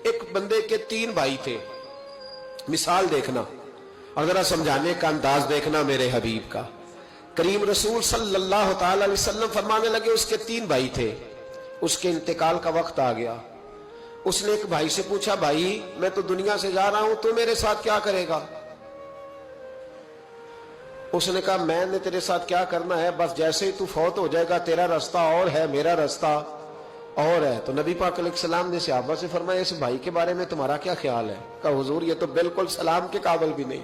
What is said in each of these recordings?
ایک بندے کے 3 بھائی تھے. مثال دیکھنا اور ذرا سمجھانے کا انداز دیکھنا میرے حبیب کا. کریم رسول صلی اللہ تعالی علیہ وسلم فرمانے لگے اس کے 3 بھائی تھے, اس کے انتقال کا وقت آ گیا. اس نے ایک بھائی سے پوچھا, بھائی میں تو دنیا سے جا رہا ہوں, تو میرے ساتھ کیا کرے گا؟ اس نے کہا میں نے تیرے ساتھ کیا کرنا ہے, بس جیسے ہی تو فوت ہو جائے گا تیرا راستہ اور ہے, میرا راستہ اور ہے. تو نبی پاک علیہ السلام نے صحابہ سے فرمایا اس بھائی کے بارے میں تمہارا کیا خیال ہے؟ کہا حضور یہ تو بالکل سلام کے قابل بھی نہیں,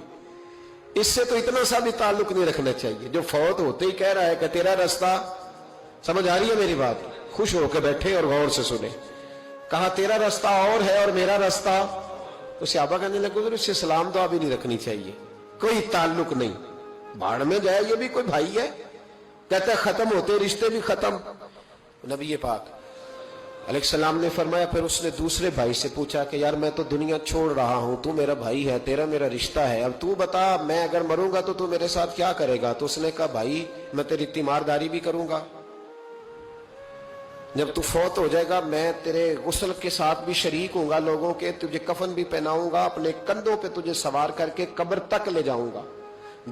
اس سے تو اتنا سا بھی تعلق نہیں رکھنا چاہیے, جو فوت ہوتے ہی کہہ رہا ہے کہ تیرا راستہ. سمجھ آ رہی ہے میری بات؟ خوش ہو کے بیٹھے اور غور سے سنیں. کہا تیرا راستہ اور ہے اور میرا راستہ. تو صحابہ کہنے لگے حضور اس سے سلام دعا بھی نہیں رکھنی چاہیے, کوئی تعلق نہیں, بھاڑ میں جائے, یہ بھی کوئی بھائی ہے؟ کہتا ہے ختم ہوتے رشتے بھی ختم. نبی پاک علیہ السلام نے فرمایا, پھر اس نے دوسرے بھائی سے پوچھا کہ یار میں تو دنیا چھوڑ رہا ہوں, تو میرا بھائی ہے, تیرا میرا رشتہ ہے, اب تو بتا میں اگر مروں گا تو میرے ساتھ کیا کرے گا؟ تو اس نے کہا بھائی میں تیری تیمارداری بھی کروں گا, جب تو فوت ہو جائے گا میں تیرے غسل کے ساتھ بھی شریک ہوں گا, لوگوں کے تجھے کفن بھی پہناؤں گا, اپنے کندھوں پہ تجھے سوار کر کے قبر تک لے جاؤں گا,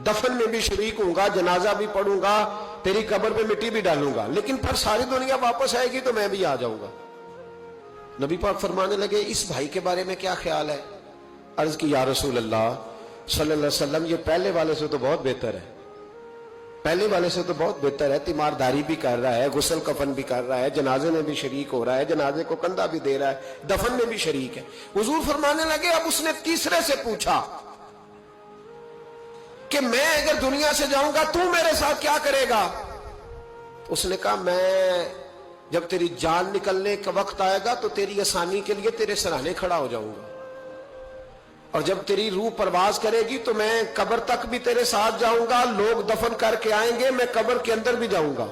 دفن میں بھی شریک ہوں گا, جنازہ بھی پڑھوں گا, تیری قبر پہ مٹی بھی ڈالوں گا, لیکن پھر ساری دنیا واپس آئے گی تو میں بھی آ جاؤں گا. نبی پاک فرمانے لگے اس بھائی کے بارے میں کیا خیال ہے؟ عرض کی یا رسول اللہ صلی اللہ علیہ وسلم یہ پہلے والے سے تو بہت بہتر ہے, پہلے والے سے تو بہت بہتر ہے, تیمارداری بھی کر رہا ہے, غسل کفن بھی کر رہا ہے, جنازے میں بھی شریک ہو رہا ہے, جنازے کو کندھا بھی دے رہا ہے, دفن میں بھی شریک ہے. حضور فرمانے لگے اب اس نے تیسرے سے پوچھا کہ میں اگر دنیا سے جاؤں گا تو میرے ساتھ کیا کرے گا؟ اس نے کہا میں جب تیری جان نکلنے کا وقت آئے گا تو تیری آسانی کے لیے تیرے سرانے کھڑا ہو جاؤں گا, اور جب تیری روح پرواز کرے گی تو میں قبر تک بھی تیرے ساتھ جاؤں گا, لوگ دفن کر کے آئیں گے, میں قبر کے اندر بھی جاؤں گا,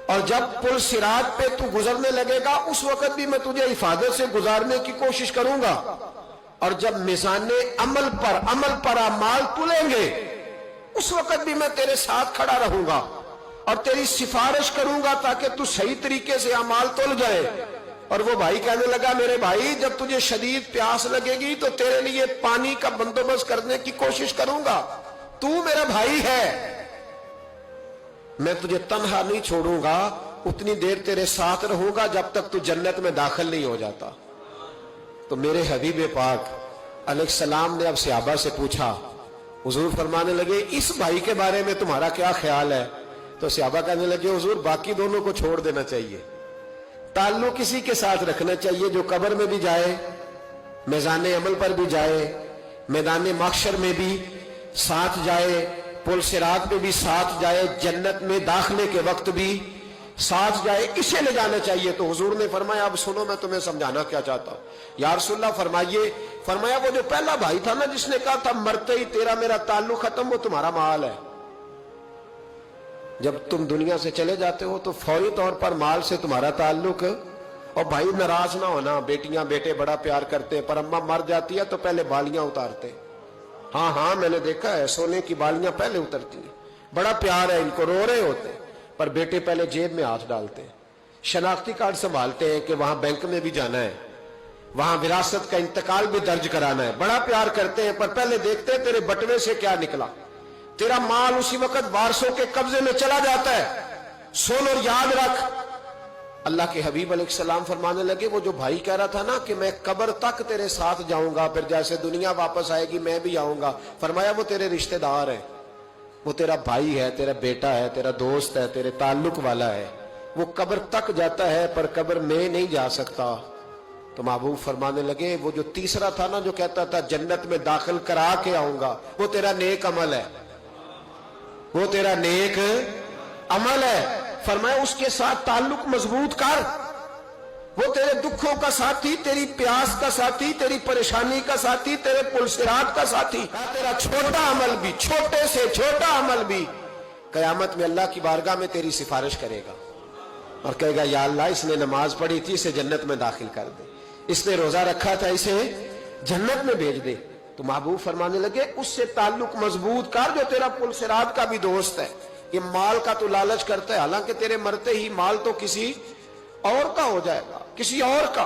اور جب پل صراط پہ تو گزرنے لگے گا اس وقت بھی میں تجھے حفاظت سے گزارنے کی کوشش کروں گا, اور جب میزان عمل پر اعمال تلیں گے اس وقت بھی میں تیرے ساتھ کھڑا رہوں گا اور تیری سفارش کروں گا تاکہ تو صحیح طریقے سے اعمال تل جائے. اور وہ بھائی کہنے لگا میرے بھائی جب تجھے شدید پیاس لگے گی تو تیرے لیے پانی کا بندوبست کرنے کی کوشش کروں گا, تو میرا بھائی ہے, میں تجھے تنہا نہیں چھوڑوں گا, اتنی دیر تیرے ساتھ رہوں گا جب تک تو جنت میں داخل نہیں ہو جاتا. تو میرے حبیب پاک علیہ السلام نے اب صحابہ سے پوچھا, حضور فرمانے لگے اس بھائی کے بارے میں تمہارا کیا خیال ہے؟ تو صحابہ کہنے لگے حضور باقی دونوں کو چھوڑ دینا چاہیے, تعلق کسی کے ساتھ رکھنا چاہیے جو قبر میں بھی جائے, میزان عمل پر بھی جائے, میدان محشر میں بھی ساتھ جائے, پل صراط پہ بھی ساتھ جائے, جنت میں داخلے کے وقت بھی ساتھ جائے, اسے لے جانا چاہیے. تو حضور نے فرمایا اب سنو میں تمہیں سمجھانا کیا چاہتا ہوں. یا رسول اللہ فرمائیے. فرمایا وہ جو پہلا بھائی تھا نا جس نے کہا تھا مرتے ہی تیرا میرا تعلق ختم, وہ تمہارا مال ہے. جب تم دنیا سے چلے جاتے ہو تو فوری طور پر مال سے تمہارا تعلق. اور بھائی ناراض نہ ہونا, بیٹیاں بیٹے بڑا پیار کرتے, پر اماں مر جاتی ہے تو پہلے بالیاں اتارتے. ہاں میں نے دیکھا ہے, سونے کی بالیاں پہلے اترتی ہیں, بڑا پیار ہے ان کو, رو رہے ہوتے, پر بیٹے پہلے جیب میں ہاتھ ڈالتے ہیں, شناختی کارڈ سنبھالتے ہیں کہ وہاں بینک میں بھی جانا ہے, وہاں وراثت کا انتقال بھی درج کرانا ہے, بڑا پیار کرتے ہیں, پر پہلے دیکھتے ہیں تیرے بٹوے سے کیا نکلا. تیرا مال اسی وقت وارثوں کے قبضے میں چلا جاتا ہے. سن اور یاد رکھ. اللہ کے حبیب علیہ السلام فرمانے لگے وہ جو بھائی کہہ رہا تھا نا کہ میں قبر تک تیرے ساتھ جاؤں گا, پھر جیسے دنیا واپس آئے گی میں بھی آؤں گا, فرمایا وہ تیرے رشتہ دار ہے, وہ تیرا بھائی ہے, تیرا بیٹا ہے, تیرا دوست ہے, تیرے تعلق والا ہے, وہ قبر تک جاتا ہے پر قبر میں نہیں جا سکتا. تو محبوب فرمانے لگے وہ جو تیسرا تھا نا جو کہتا تھا جنت میں داخل کرا کے آؤں گا, وہ تیرا نیک عمل ہے, وہ تیرا نیک عمل ہے. فرمایا اس کے ساتھ تعلق مضبوط کر, وہ تیرے دکھوں کا ساتھی, تیری پیاس کا ساتھی, تیری پریشانی کا ساتھی, تیرے پل صراط کا ساتھی. تیرا چھوٹا عمل بھی, چھوٹے سے چھوٹا عمل بھی قیامت میں اللہ کی بارگاہ میں تیری سفارش کرے گا اور کہے گا یا اللہ اس نے نماز پڑھی تھی اسے جنت میں داخل کر دے, اس نے روزہ رکھا تھا اسے جنت میں بھیج دے. تو محبوب فرمانے لگے اس سے تعلق مضبوط کر جو تیرا پل صراط کا بھی دوست ہے. یہ مال کا تو لالچ کرتا ہے, حالانکہ تیرے مرتے ہی مال تو کسی اور کا ہو جائے گا, کسی اور کا.